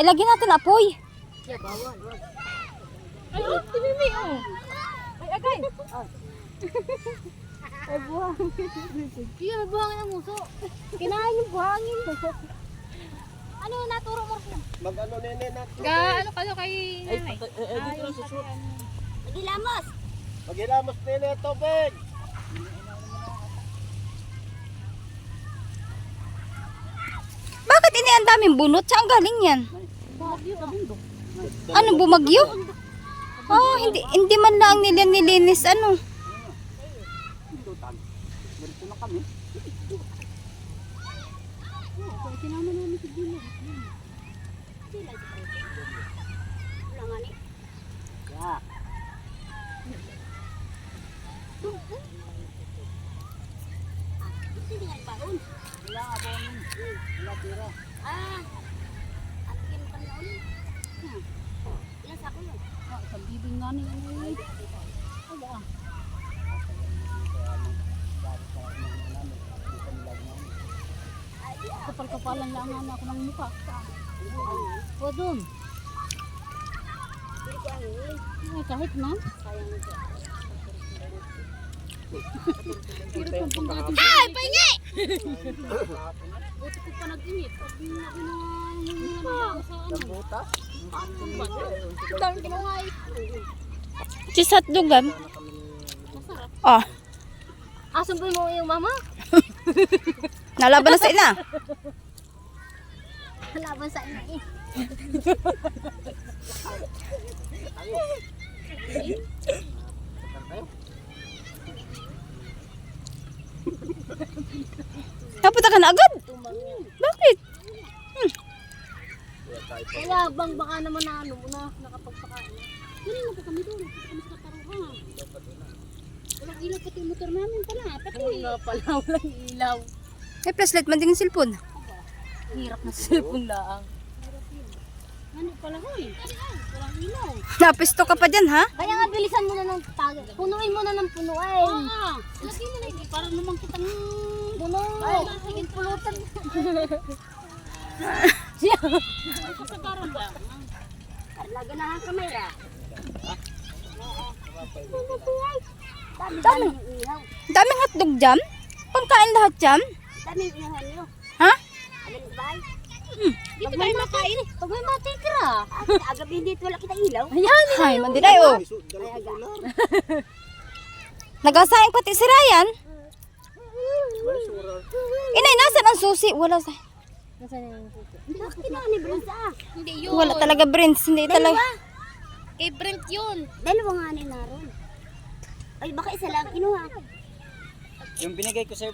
Ay, lagyan natin apoy. Yeah, bawal. Ay, oh, timimi, oh. Ay, agay. Ay, buhang. Iya, may buhangin ang muso. Kinain yung buhangin. Ano, naturo mo siya? Mag-ano nene natin. Ano kayo kay nanay? Dito lang susut. Nagilamos. Maghilamos nene tubig. Bakit ini ang daming bunot? Saan galing yan? Ano, bumagyo? Oh, hindi man lang nilinis ano. Dito na kami. Sinama namin si Dino. Wala nga ni. Ya. Ito nga baon. Wala abonin. Wala tira. At yan pa na ulit. Ilan sa ako yun? Sa bibing nga ni ano. Kapal-kapalan lang nga ako ng mukha. O doon. Hindi ko ang yun. Ay, kahit na. Sayang nito. Hirap ng panggatin. Ay, pahingi! Buti ko pa nag-init. Pag nabasa ano. Butas. Ang dami kinungay. Cheese hotdog ah. Masarap. Oh, Sumboy mo yung mama? nalaban na sa ina. Laban sa ina eh. Napunta ka na agad? Bakit? Kaya bang baka naman na ano na nakapagpakain. Ganun na po kami doon. Kami sa karuhan. Walang ilaw pati yung motor namin pala. Pati nga pala walang ilaw. May flashlight man din yung cellphone. Hirap na cellphone lang. Ano pala hoy? Walang ilaw. Napisto ka pa dyan ha? Kaya nga bilisan mo na ng tago. Punuin mo na ng punuin. Lagi mo na ito. Para naman kitang Puno. ay, sige pulutan. Sa karon lang. Laga na ang kamera. Dami. Daming ilaw. Daming hotdog jam. Pangkain lahat jam. Daming ilaw nyo. Ha? Alin sa bahay? Dito tayo makain. Pag may matikra. Agabi hindi wala kita ilaw. Ayan. Ay, mandiday oh. Nagasaing pati si Ryan. Inay, nasan ang susi? Wala sa... Nasaan yung puso? Bakit na ni Brenda? Hindi yun. Wala talaga brains. Hindi talaga. Kay Brent yun. Dalawa nga ni naroon. Ay baka isa lang kinuha. Yung binigay ko sa